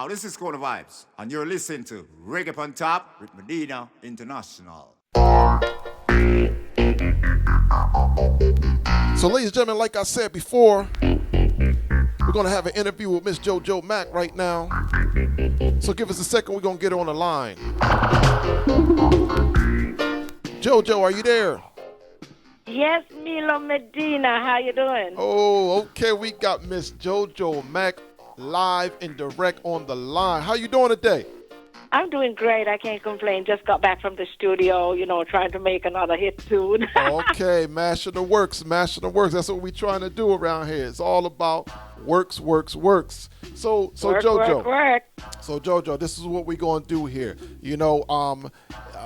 This is Corner Vibes, and you're listening to Reggae Pon Top with Medina International. So, ladies and gentlemen, like I said before, we're going to have an interview with Miss Jojo Mack right now. So give us a second, we're going to get her on the line. Jojo, are you there? Yes, Milo Medina, how you doing? Oh, okay, we got Miss Jojo Mack live and direct on the line. How you doing today? I'm doing great. I can't complain. Just got back from the studio, trying to make another hit soon. Okay, mashing the works. That's what we trying to do around here. It's all about works. So work, Jojo. work. So Jojo, this is what we're gonna do here.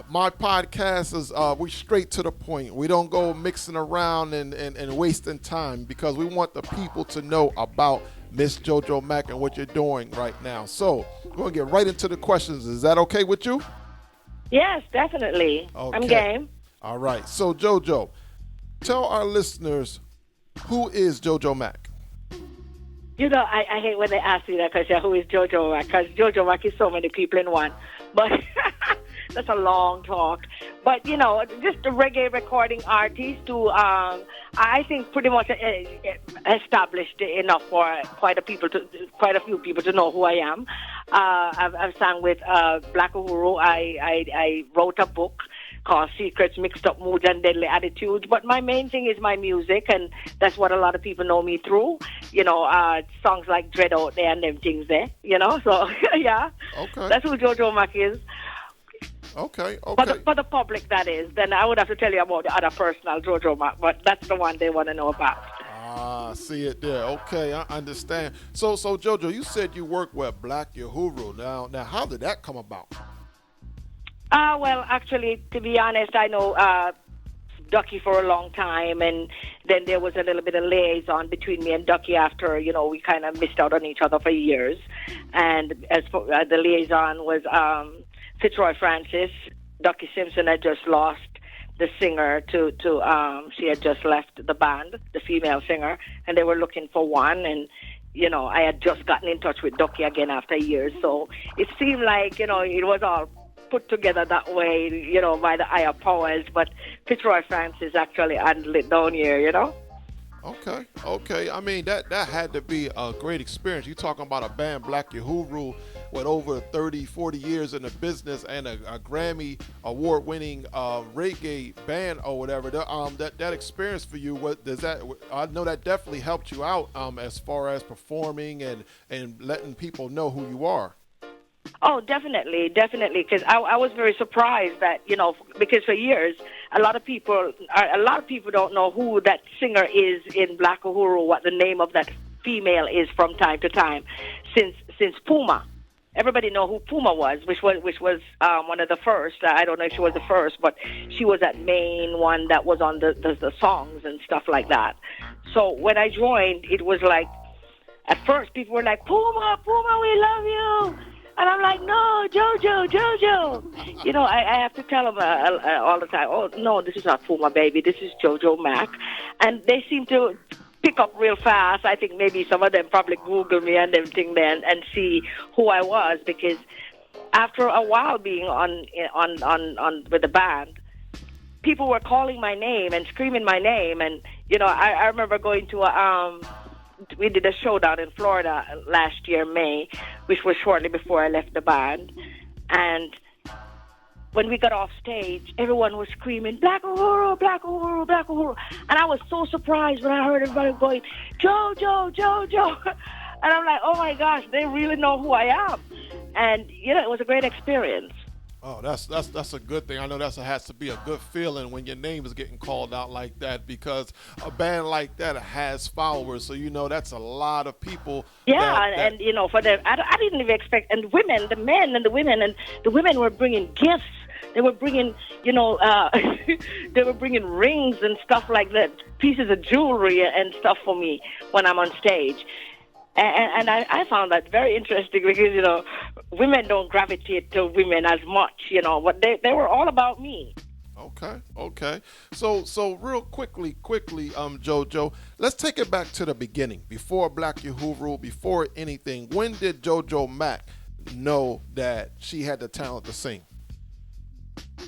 My podcast is we straight to the point. We don't go mixing around and wasting time because we want the people to know about Miss Jojo Mack and what you're doing right now. So we're gonna get right into the questions. Is that okay with you? Yes, definitely. Okay. I'm game. All right. So Jojo, tell our listeners, who is Jojo Mack? I hate when they ask me that because who is Jojo Mack? Because Jojo Mack is so many people in one. But that's a long talk. But, just a reggae recording artist who I think pretty much established enough for quite a few people to know who I am. I've sang with Black Uhuru. I wrote a book called Secrets, Mixed Up Moods and Deadly Attitudes. But my main thing is my music, and that's what a lot of people know me through. Songs like Dread Out There and them things there, So, yeah. Okay. That's who Jojo Mack is. Okay. For the public, that is. Then I would have to tell you about the other personal Jojo Mack, but that's the one they want to know about. See it there. Okay, I understand. So Jojo, you said you work with Black Uhuru. Now, how did that come about? Well, actually, to be honest, I know Ducky for a long time, and then there was a little bit of liaison between me and Ducky after, we kind of missed out on each other for years. And as for, the liaison was Fitzroy Francis. Ducky Simpson had just lost the singer to she had just left the band, the female singer, and they were looking for one, and I had just gotten in touch with Ducky again after years, so it seemed like, it was all put together that way, by the higher powers, but Fitzroy Francis actually handled it down here, Okay. I mean, that had to be a great experience. You're talking about a band, Black Uhuru, with over 30, 40 years in the business and a Grammy award-winning reggae band or whatever. That experience for you, I know that definitely helped you out as far as performing and letting people know who you are. Oh, definitely, because I was very surprised that, because for years, a lot of people don't know who that singer is in Black Uhuru, what the name of that female is from time to time, since Puma. Everybody know who Puma was, which was one of the first. I don't know if she was the first, but she was that main one that was on the songs and stuff like that. So when I joined, it was like, at first people were like, Puma, we love you. And I'm like, no, Jojo. I have to tell them all the time, oh, no, this is not Puma, baby. This is Jojo Mack. And they seem to pick up real fast. I think maybe some of them probably Google me and everything then and see who I was, because after a while being on with the band, people were calling my name and screaming my name. And, I remember going to we did a show down in Florida last year, May, which was shortly before I left the band. And when we got off stage, everyone was screaming, Black Uhuru, Black Uhuru, Black Uhuru. And I was so surprised when I heard everybody going, Jojo. And I'm like, oh my gosh, they really know who I am. And, it was a great experience. Oh, that's a good thing. I know that has to be a good feeling when your name is getting called out like that, because a band like that has followers. So that's a lot of people. Yeah, and for them, I didn't even expect. And women, the men and the women were bringing gifts. They were bringing, they were bringing rings and stuff like that, pieces of jewelry and stuff for me when I'm on stage. And I found that very interesting because, women don't gravitate to women as much, but they were all about me. Okay. So real quickly, Jojo, let's take it back to the beginning. Before Black Uhuru, before anything, when did Jojo Mack know that she had the talent to sing?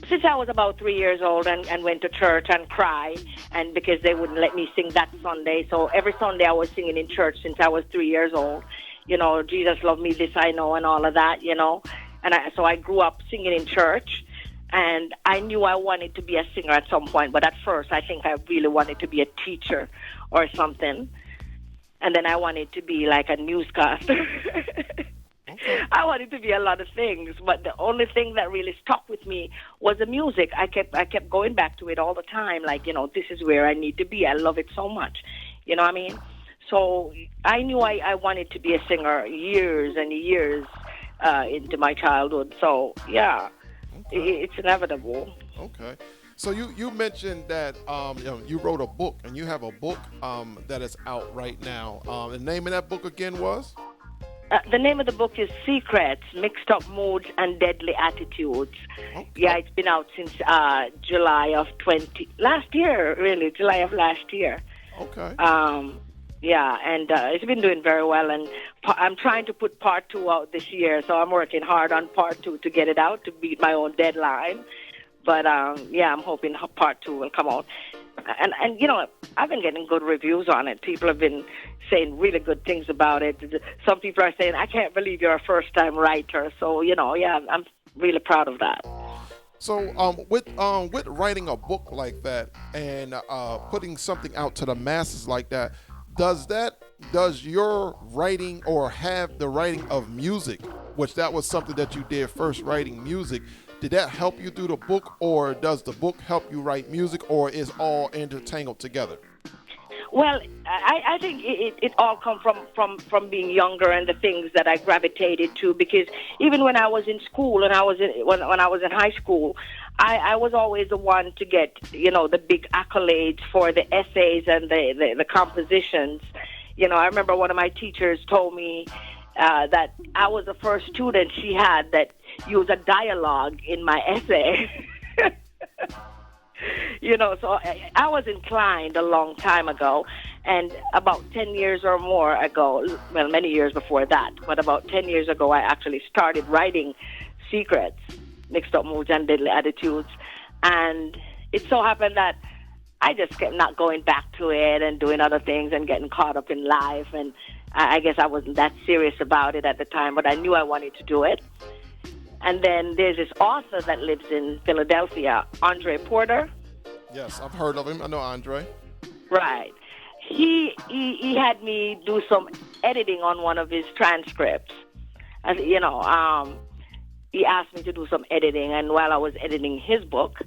Since I was about 3 years old and went to church and cried, and because they wouldn't let me sing that Sunday. So every Sunday I was singing in church since I was 3 years old. Jesus loved me, this I know, and all of that, And so I grew up singing in church, and I knew I wanted to be a singer at some point. But at first, I think I really wanted to be a teacher or something. And then I wanted to be like a newscaster. I wanted to be a lot of things, but the only thing that really stuck with me was the music. I kept going back to it all the time, like, this is where I need to be. I love it so much. You know what I mean? So I knew I wanted to be a singer years and years into my childhood. So, yeah, it's inevitable. Okay. So you mentioned that you wrote a book, and you have a book that is out right now. The name of that book again was? The name of the book is Secrets, Mixed Up Moods and Deadly Attitudes. Okay. Yeah, it's been out since July of last year. Okay. Yeah, and it's been doing very well, and I'm trying to put part 2 out this year, so I'm working hard on part 2 to get it out, to beat my own deadline. But, I'm hoping part 2 will come out. And I've been getting good reviews on it. People have been saying really good things about it. Some people are saying, I can't believe you're a first-time writer. So, I'm really proud of that. So with writing a book like that and putting something out to the masses like that, does your writing or have the writing of music, which that was something that you did first, writing music, did that help you through the book, or does the book help you write music, or is all intertangled together? Well, I think it all comes from being younger and the things that I gravitated to, because even when I was in school and when I was in high school, I was always the one to get, the big accolades for the essays and the compositions. I remember one of my teachers told me that I was the first student she had that used a dialogue in my essay. So I was inclined a long time ago, and about 10 years or more ago, well, many years before that, but about 10 years ago, I actually started writing Secrets, Mixed Up Moods and Deadly Attitudes, and it so happened that I just kept not going back to it and doing other things and getting caught up in life, and I guess I wasn't that serious about it at the time, but I knew I wanted to do it. And then there's this author that lives in Philadelphia, Andre Porter. Yes, I've heard of him. I know Andre. Right. He had me do some editing on one of his transcripts. He asked me to do some editing, and while I was editing his book,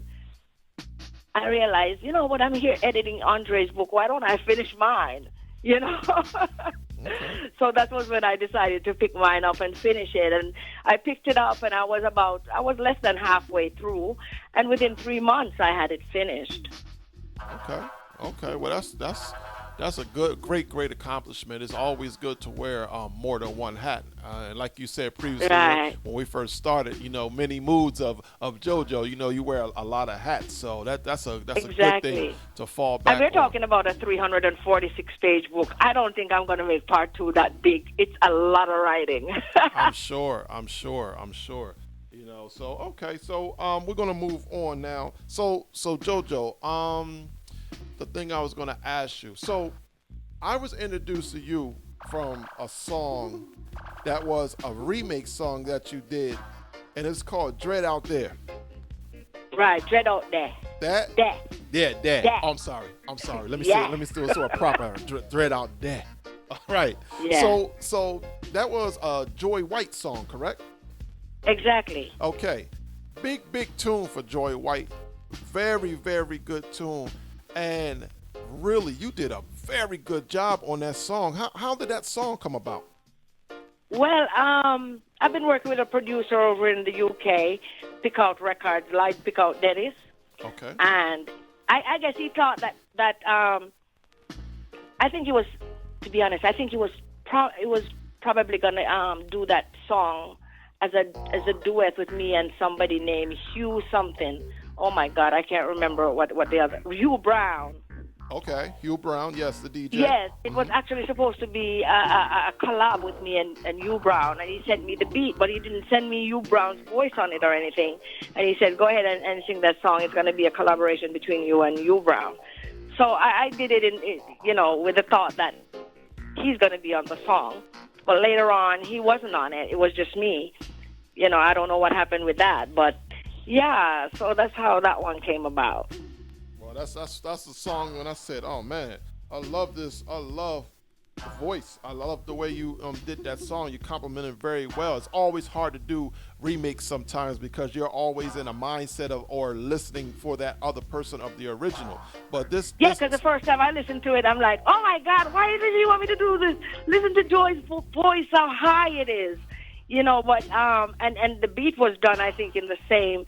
I realized, what, I'm here editing Andre's book. Why don't I finish mine? Okay. So that was when I decided to pick mine up and finish it. And I picked it up, and I was less than halfway through, and within 3 months I had it finished. Okay. Well, that's a great accomplishment. It's always good to wear more than one hat. And like you said previously, right, when we first started, many moods of JoJo, you wear a lot of hats. So that's exactly a good thing to fall back on. And we're talking about a 346-page book. I don't think I'm going to make part 2 that big. It's a lot of writing. I'm sure. So okay. So we're gonna move on now. So JoJo, the thing I was going to ask you. So I was introduced to you from a song that was a remake song that you did, and it's called Dread Out There. Right, Dread Out There. That? Yeah. Oh, I'm sorry. Let me do it proper. Dread Out There. All right. Yeah. So that was a Joy White song, correct? Exactly. Okay. Big tune for Joy White. Very, very good tune. And really, you did a very good job on that song. How did that song come about? Well, I've been working with a producer over in the UK, Pick Out Records, like Pick Out Dennis. Okay. And I guess he thought that I think he was, to be honest, I think he was probably gonna do that song as a duet with me and somebody named Hugh something, oh my God, I can't remember what the other, Hugh Brown. Okay, Hugh Brown, yes, the DJ. Yes, it was actually supposed to be a collab with me and Hugh Brown, and he sent me the beat, but he didn't send me Hugh Brown's voice on it or anything. And he said, go ahead and sing that song. It's going to be a collaboration between you and Hugh Brown. So I did it, with the thought that he's going to be on the song. But later on, he wasn't on it. It was just me. I don't know what happened with that, but yeah. So that's how that one came about. Well, that's the song when I said, oh man, I love this. I love the voice. I love the way you did that song. You complimented very well. It's always hard to do remakes sometimes because you're always in a mindset of or listening for that other person of the original. But this, yeah, because the first time I listened to it, I'm like, oh my God, why did he want me to do this? Listen to Joy's voice, how high it is. But and the beat was done, I think, in the same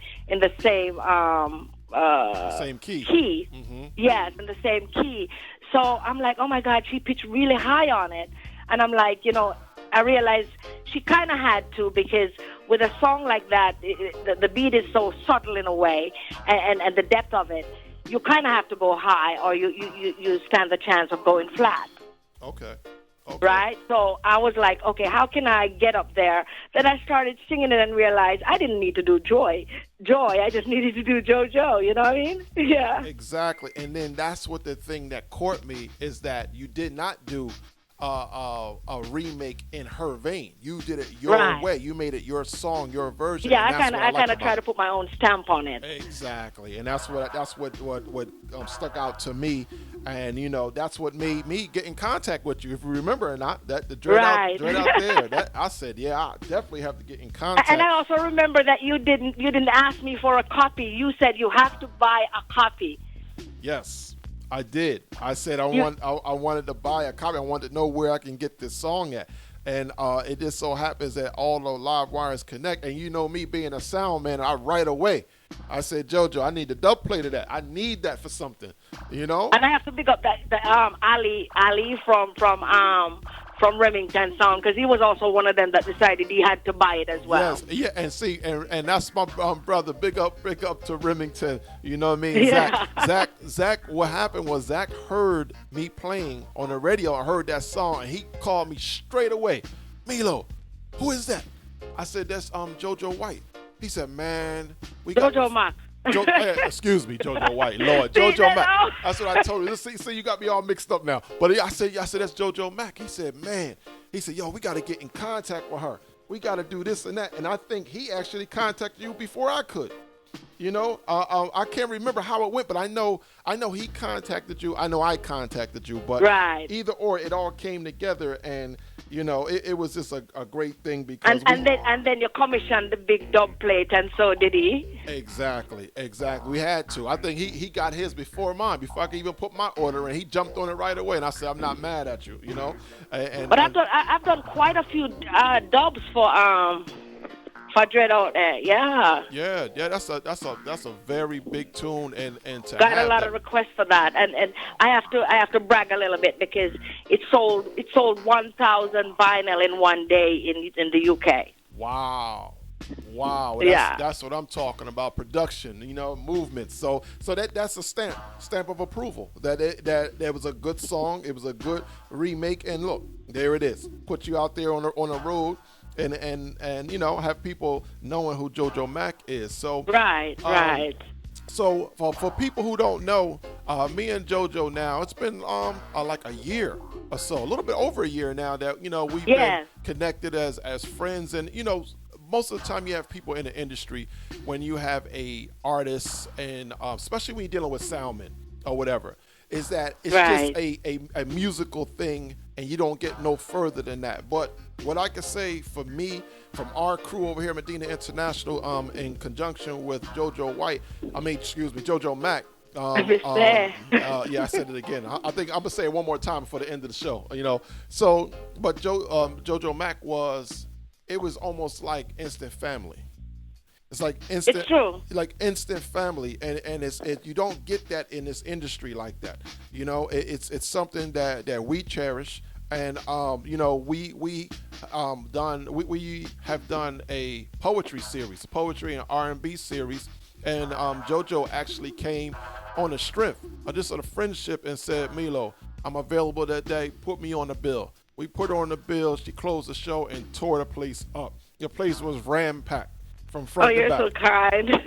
same key. Mm-hmm. Yes, in the same key. So I'm like, oh my God, she pitched really high on it, and I'm like, I realized she kind of had to, because with a song like that, the beat is so subtle in a way, and the depth of it, you kind of have to go high, or you stand the chance of going flat. Okay. Right? So I was like, okay, how can I get up there? Then I started singing it and realized I didn't need to do Joy. I just needed to do Jojo, you know what I mean? Yeah. Exactly. And then that's what the thing that caught me is that you did not do a remake in her vein. You did it your way. You made it your song, your version. Yeah, I kind of try to put my own stamp on it. Exactly, and that's what stuck out to me, and that's what made me get in contact with you. If you remember or not, that the dread out there. That I said, yeah, I definitely have to get in contact. And I also remember that you didn't ask me for a copy. You said you have to buy a copy. Yes. I did. I said I wanted to buy a copy. I wanted to know where I can get this song at. And it just so happens that all the live wires connect. And me being a sound man, right away, I said, Jojo, I need the dub plate of that. I need that for something, And I have to pick up Ali from Remington Sound, because he was also one of them that decided he had to buy it as well. Yes, yeah, and see, and that's my brother. Big up to Remington. You know what I mean? Yeah. Zach. What happened was Zach heard me playing on the radio. I heard that song, and he called me straight away. Milo, who is that? I said, that's Jojo White. He said, man, we got Jojo Mac. Excuse me, Jojo White. Lord, Jojo Mac. That's what I told you. See, you got me all mixed up now. But I said, that's Jojo Mac. He said, man. He said, yo, we got to get in contact with her. We got to do this and that. And I think he actually contacted you before I could. I can't remember how it went, but I know he contacted you. I know I contacted you. But either or, it all came together, and it was just a great thing because and then you commissioned the big dub plate, and so did he. Exactly. We had to. I think he got his before mine, before I could even put my order in. He jumped on it right away, and I said, I'm not mad at you, But I've done quite a few dubs for Dread out there, yeah. Yeah, that's a very big tune, and to got a lot of requests for that, and I have to brag a little bit because it sold 1,000 vinyl in one day in the UK. Wow. That's what I'm talking about. Production, movement. So that's a stamp of approval. That was a good song. It was a good remake, and look, there it is. Put you out there on the road. And have people knowing who Jojo Mac is. So right. So for people who don't know, me and Jojo now, it's been like a year or so, a little bit over a year now that we've been connected as friends, and most of the time you have people in the industry when you have a artist, and especially when you're dealing with soundmen or whatever, is that it's just a musical thing, and you don't get no further than that. But what I can say for me, from our crew over here at Medina International, in conjunction with Jojo Mac. I said it again. I think I'm gonna say it one more time before the end of the show. So, but Jojo Mac was almost like instant family. It's like instant. It's true. Like instant family, and you don't get that in this industry like that. It's something that we cherish, and we have done a poetry series, poetry and R&B series, And Jojo actually came on the strength of just a friendship and said, Milo, I'm available that day. Put me on the bill. We put her on the bill. She closed the show and tore the place up. The place was ram-packed from front to back. Oh, you're so kind.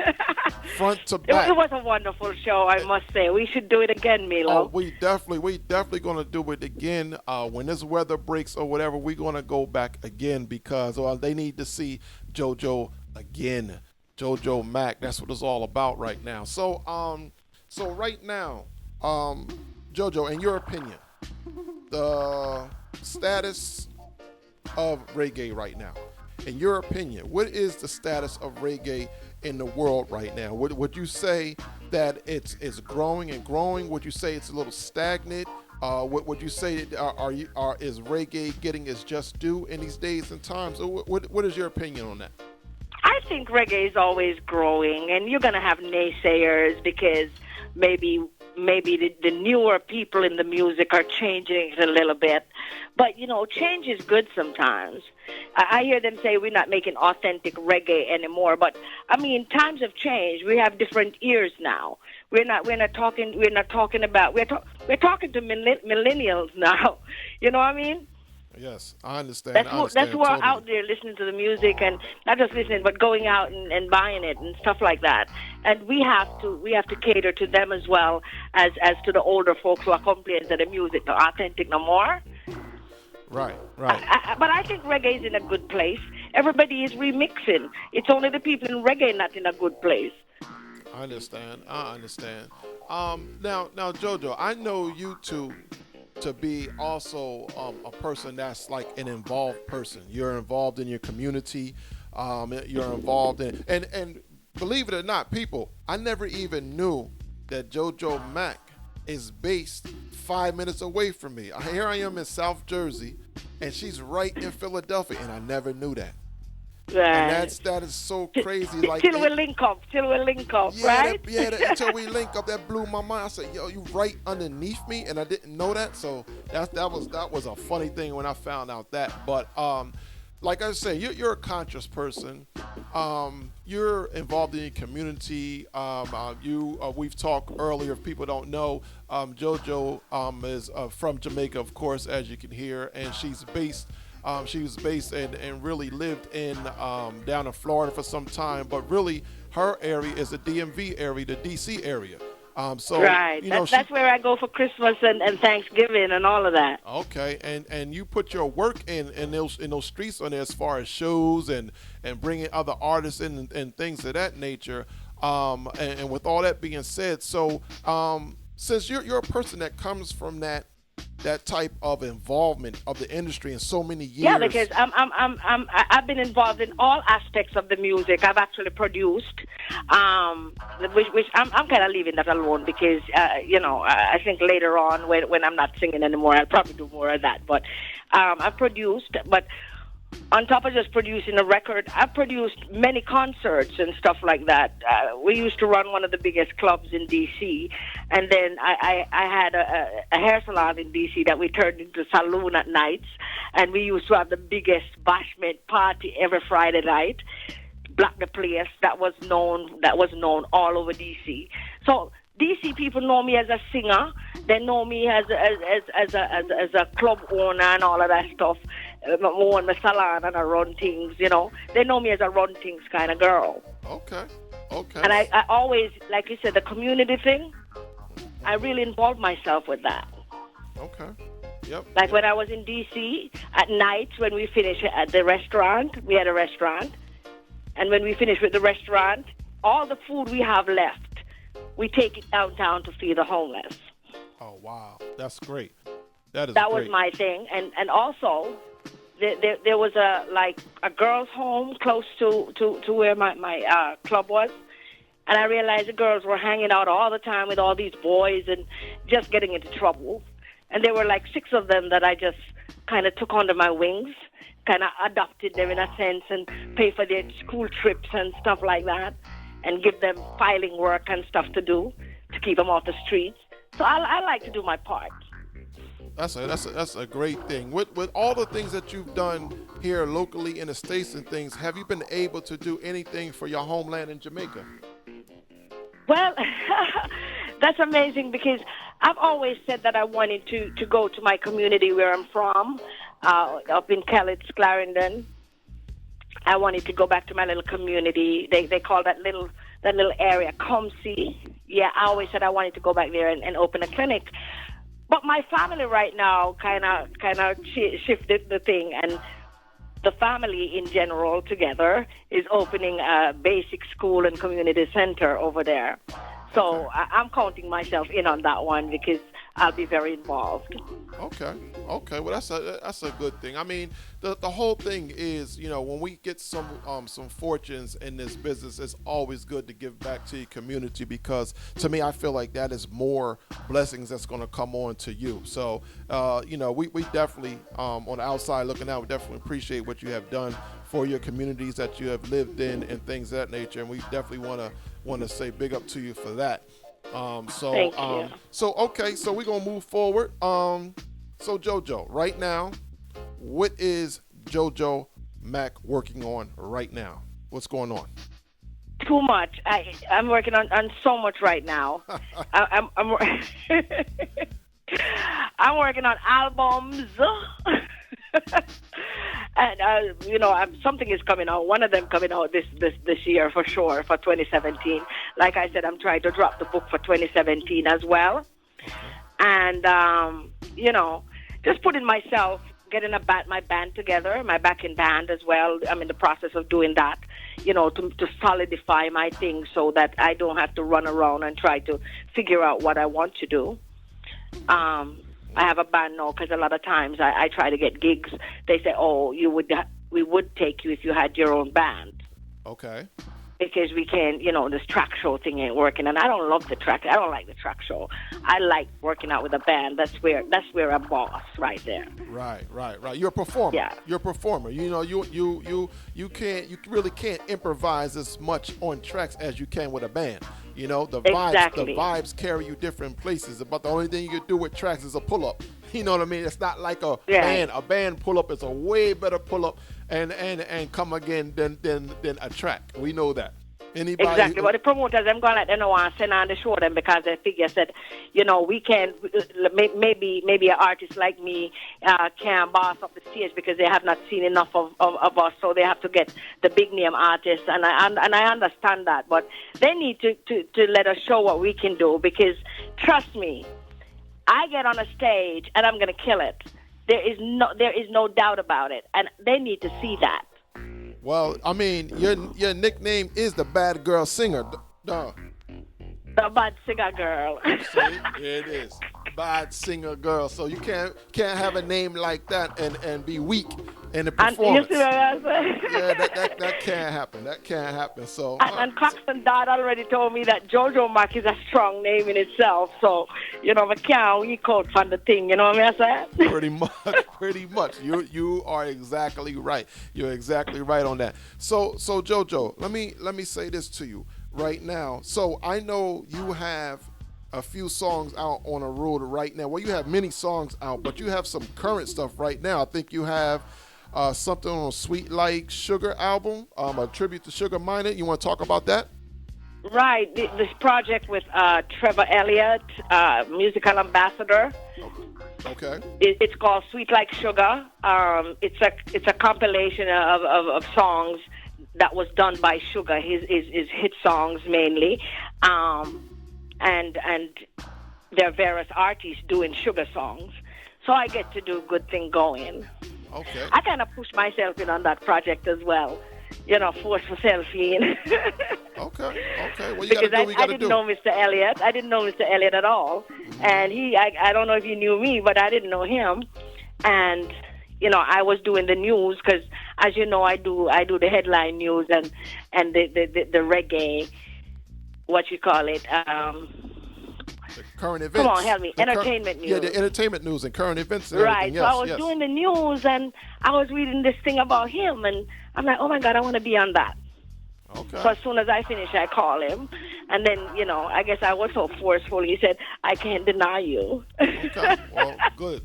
Front to back. It was a wonderful show, I must say. We should do it again, Milo. Oh, we definitely gonna do it again. When this weather breaks or whatever, we're gonna go back again because they need to see JoJo again. JoJo Mac. That's what it's all about right now. So right now, JoJo, in your opinion, the status of reggae right now. In your opinion, what is the status of reggae in the world right now? Would you say that it's growing and growing? Would you say it's a little stagnant? Would you say is reggae getting its just due in these days and times? What is your opinion on that? I think reggae is always growing, and you're going to have naysayers because maybe the newer people in the music are changing it a little bit. But, change is good sometimes. I hear them say we're not making authentic reggae anymore. But, times have changed. We have different ears now. We're talking to millennials now. You know what I mean? Yes, I understand. That's who are out there listening to the music and not just listening, but going out and buying it and stuff like that. And we have to cater to them as well as to the older folks who are complaining that the music not authentic no more. Right. But I think reggae is in a good place. Everybody is remixing. It's only the people in reggae not in a good place. I understand. Now, JoJo, I know you two to be also a person that's like an involved person. You're involved in your community. You're involved in, and believe it or not, people, I never even knew that JoJo Mac is based 5 minutes away from me. Here I am in South Jersey, and she's right in Philadelphia, and I never knew that. Right. And that is so crazy. Like till we link up, right? Until we link up, that blew my mind. I said, "Yo, you right underneath me," and I didn't know that. So that was a funny thing when I found out that. But like I say, you're a conscious person. You're involved in your community. We've talked earlier. If people don't know, JoJo is from Jamaica, of course, as you can hear, and she's based. She was based and really lived in down in Florida for some time, but really her area is the DMV area, the DC area. Right. That's where I go for Christmas and Thanksgiving and all of that. Okay, and you put your work in those streets on there as far as shows and bringing other artists in and things of that nature. And with all that being said, so since you're a person that comes from that type of involvement of the industry in so many years. Yeah, because I've been involved in all aspects of the music. I've actually produced, which I'm kind of leaving that alone because I think later on when I'm not singing anymore, I'll probably do more of that. But I've produced, but on top of just producing a record, I produced many concerts and stuff like that. We used to run one of the biggest clubs in D.C., and then I had a hair salon in D.C. that we turned into a saloon at nights, and we used to have the biggest bashment party every Friday night. Block the place that was known all over D.C. So DC people know me as a singer. They know me as a club owner and all of that stuff. I own my salon and I run things, They know me as a run things kind of girl. Okay. And I always, like you said, the community thing, I really involved myself with that. Okay. Yep. Like when I was in D.C., at night when we finish at the restaurant, we had a restaurant. And when we finish with the restaurant, all the food we have left, we take it downtown to feed the homeless. Oh, wow. That's great. That great. Was my thing. And also, there was a girls' home close to where my club was. And I realized the girls were hanging out all the time with all these boys and just getting into trouble. And there were like 6 of them that I just kind of took under my wings, kind of adopted them in a sense and pay for their school trips and stuff like that and give them filing work and stuff to do to keep them off the streets. So I like to do my part. That's a great thing. With all the things that you've done here locally in the States and things, have you been able to do anything for your homeland in Jamaica? Well, that's amazing because I've always said that I wanted to go to my community where I'm from, up in Calitz, Clarendon. I wanted to go back to my little community. They call that little area Comsey. Yeah, I always said I wanted to go back there and open a clinic. But my family right now kind of shifted the thing, and the family in general together is opening a basic school and community center over there. So I'm counting myself in on that one because I'll be very involved. Okay. Well, that's a good thing. I mean, the whole thing is, when we get some fortunes in this business, it's always good to give back to your community because, to me, I feel like that is more blessings that's going to come on to you. So, we definitely, on the outside looking out, we definitely appreciate what you have done for your communities that you have lived in and things of that nature, and we definitely want to say big up to you for that. Thank you. So we're gonna move forward. So Jojo, right now, what is Jojo Mac working on right now? What's going on? Too much. I'm working on so much right now. I'm I'm working on albums. And something is coming out. One of them coming out this year for sure, for 2017. Like I said, I'm trying to drop the book for 2017 as well. And just putting myself, getting my band together, my backing band as well. I'm in the process of doing that. To solidify my thing so that I don't have to run around and try to figure out what I want to do. I have a band now because a lot of times I try to get gigs. They say, "Oh, we would take you if you had your own band." Okay. Because we can, this track show thing ain't working, and I don't love the track. I don't like the track show. I like working out with a band. That's where I'm boss right there. Right. You're a performer. Yeah. You're a performer. You really can't improvise as much on tracks as you can with a band. Exactly. The vibes carry you different places. But the only thing you can do with tracks is a pull up. You know what I mean? It's not like a band. A band pull up is a way better pull up and come again than a track. We know that. Anybody exactly. But the promoters, I'm going to let them know and send on the show them because they figure said, we can maybe an artist like me can boss up the stage because they have not seen enough of us, so they have to get the big name artists, and I understand that, but they need to let us show what we can do because trust me, I get on a stage and I'm going to kill it. There is no doubt about it, and they need to see that. Well, I mean, your nickname is the Bad Girl Singer. Duh. The Bad Singer Girl. See, it is. Bad Singer Girl. So you can't have a name like that and be weak in the performance. You see what I'm saying? Yeah, that can't happen. That can't happen. So and Claxton Dad already told me that Jojo Mac is a strong name in itself. So, we can't weak out from the thing. You know what I'm saying? Pretty much. You are exactly right. You're exactly right on that. So Jojo, let me say this to you right now. So I know you have a few songs out on a road right now. Well, you have many songs out, but you have some current stuff right now. I think you have something on Sweet Like Sugar album, a tribute to Sugar Minor. You want to talk about that? Right. This project with Trevor Elliott, musical ambassador. Okay. It's called Sweet Like Sugar. It's a compilation of songs that was done by Sugar, his hit songs mainly. And there are various artists doing Sugar songs. So I get to do a good thing going. Okay. I kind of push myself in on that project as well. Force myself in. Okay. Well, you because gotta do what you gotta I didn't know Mr. Elliott. I didn't know Mr. Elliott at all. Mm-hmm. And I don't know if he knew me, but I didn't know him. And, I was doing the news because, as you know, I do the headline news and the reggae, what you call it, the current events. Come on, help me. Entertainment news. Yeah, the entertainment news and current events and right. everything. Yes, so I was doing the news and I was reading this thing about him and I'm like, oh my God, I want to be on that. Okay. So as soon as I finish, I call him. And then, I guess I was so forceful. He said, I can't deny you. Okay. Well, good.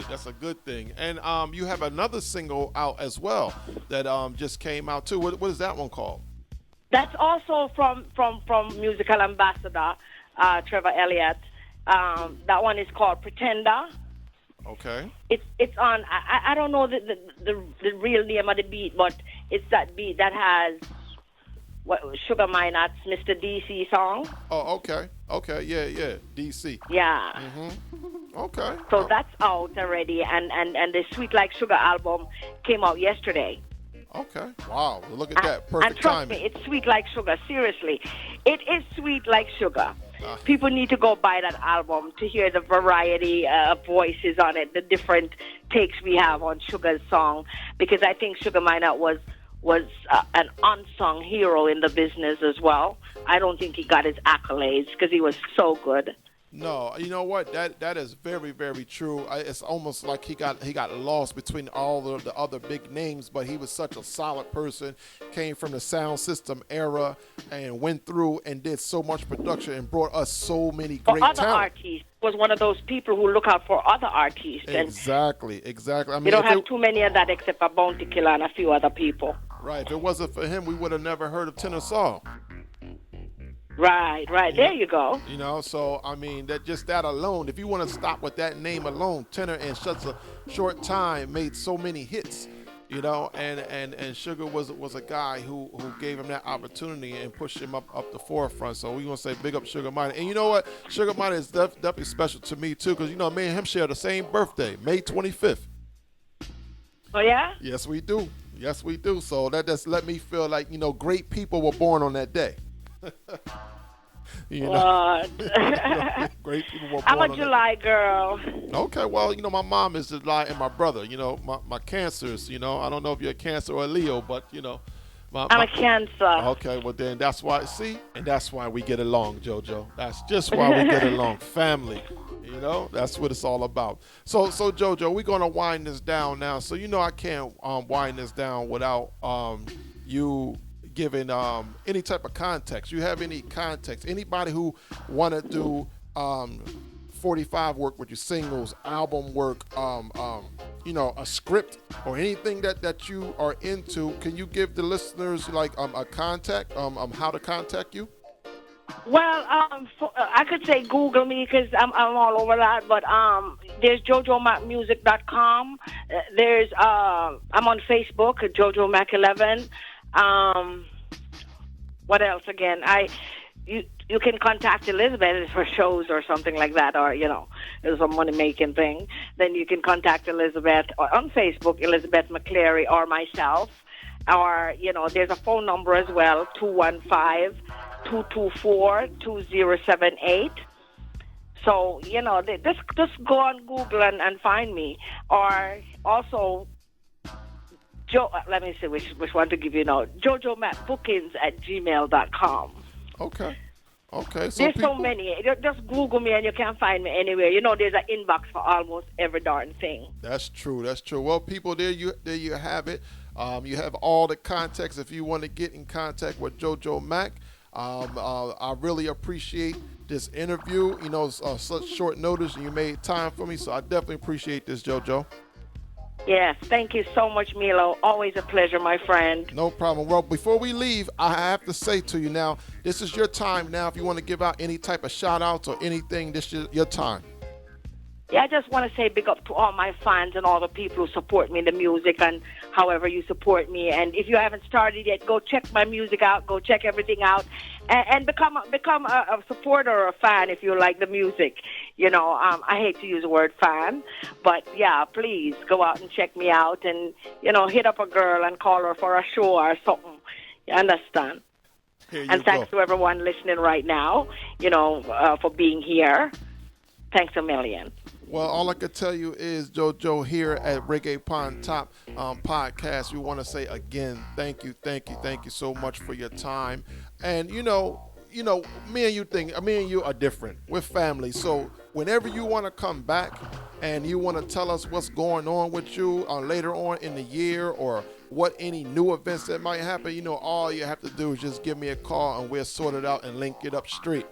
That's a good thing. And you have another single out as well that just came out too. What is that one called? That's also from musical ambassador Trevor Elliott. That one is called Pretender. Okay. It's on. I don't know the real name of the beat, but it's that beat that has what Sugar Minot's Mr. DC song. Oh, okay. Okay. Yeah. DC. Yeah. Okay. So that's out already, and the Sweet Like Sugar album came out yesterday. Okay. Wow. Well, look at that. Perfect and trust timing. me, it's sweet like sugar. Seriously, it is sweet like sugar. People need to go buy that album to hear the variety of voices on it, the different takes we have on Sugar's song. Because I think Sugar Minot was an unsung hero in the business as well. I don't think he got his accolades because he was so good. No, you know what? That is very, very true. It's almost like he got lost between all of the other big names, but he was such a solid person. Came from the sound system era and went through and did so much production and brought us so many great For other talent. artists, was one of those people who look out for other artists. Exactly. I mean, you don't have too many of that except for Bounty Killer and a few other people. Right. If it wasn't for him, we would have never heard of Tenor Saul. Right. There you go. You know, so I mean, that alone, if you want to stop with that name alone, Tenor in such a short time made so many hits, you know, and Sugar was a guy who gave him that opportunity and pushed him up the forefront. So we want to say big up Sugar Minot. And you know what? Sugar Minot is definitely special to me too, because you know, me and him share the same birthday, May 25th. Oh yeah? Yes, we do. So that just let me feel like, you know, great people were born on that day. You know, great people were born I'm a on July girl. Okay, well, you know, my mom is July and my brother, you know, my Cancers, you know. I don't know if you're a Cancer or a Leo, but, you know. I'm a Cancer. Okay, well, then that's why, and that's why we get along, Jojo. That's just why we get along. Family, you know, that's what it's all about. So Jojo, we're going to wind this down now. So, you know, I can't wind this down without you giving any type of context. You have any context? Anybody who want to do 45 work with your singles, album work, you know, a script or anything that you are into, can you give the listeners like a contact, how to contact you? Well, I could say Google me because I'm all over that. But there's JojoMacMusic.com. There's I'm on Facebook, Jojo Mac 11. What else again? You can contact Elizabeth for shows or something like that, or you know, it's a money making thing. Then you can contact Elizabeth on Facebook, Elizabeth McCleary, or myself, or you know, there's a phone number as well, 215-224-2078. So you know, just go on Google and find me, or also. Let me see which one to give you now. JojoMacBookings@gmail.com. Okay. So there's so many. Just Google me and you can find me anywhere. You know, there's an inbox for almost every darn thing. That's true. Well, people, there you have it. You have all the context if you want to get in contact with Jojo Mac. I really appreciate this interview. You know, such short notice, and you made time for me, so I definitely appreciate this, Jojo. Yes, thank you so much, Milo. Always a pleasure, my friend. No problem. Well, before we leave, I have to say to you now, this is your time now. If you want to give out any type of shout-outs or anything, this is your time. Yeah, I just want to say big up to all my fans and all the people who support me in the music and however you support me. And if you haven't started yet, go check my music out. Go check everything out, and become a supporter or a fan if you like the music. You know, I hate to use the word fan, but yeah, please go out and check me out, and you know, hit up a girl and call her for a show or something. You understand? And thanks to everyone listening right now. You know, for being here. Thanks a million. Well, all I can tell you is, Jojo, here at Reggae Pon Top Podcast, we want to say again, thank you so much for your time. And you know, me and you are different. We're family. So whenever you want to come back and you want to tell us what's going on with you later on in the year, or what any new events that might happen, you know, all you have to do is just give me a call and we'll sort it out and link it up straight.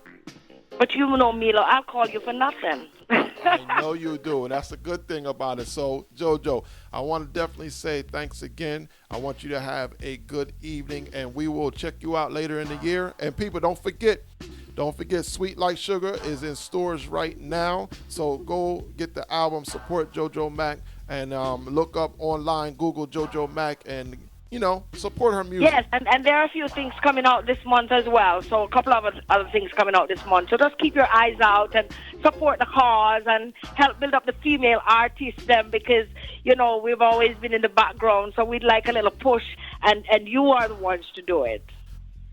But you know, Milo, I'll call you for nothing. I know you do, and that's a good thing about it. So, Jojo, I want to definitely say thanks again. I want you to have a good evening, and we will check you out later in the year. And people, don't forget, Sweet Like Sugar is in stores right now. So go get the album, support JoJo Mack, and look up online, Google JoJo Mack, and support her music. Yes, and there are a few things coming out this month as well. So a couple of other things coming out this month. So just keep your eyes out and support the cause and help build up the female artists them, because, we've always been in the background. So we'd like a little push, and you are the ones to do it.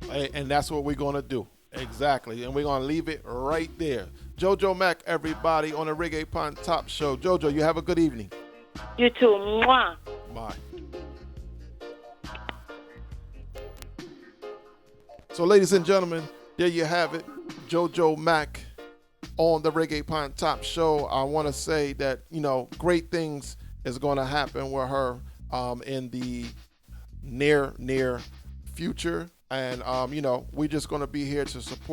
And that's what we're going to do. Exactly. And we're going to leave it right there. JoJo Mack, everybody, on the Reggae Pon Top Show. JoJo, you have a good evening. You too. Mwah. Bye. So, ladies and gentlemen, there you have it. JoJo Mack on the Reggae Pon Top Show. I want to say that, great things is going to happen with her in the near future. And, we're just going to be here to support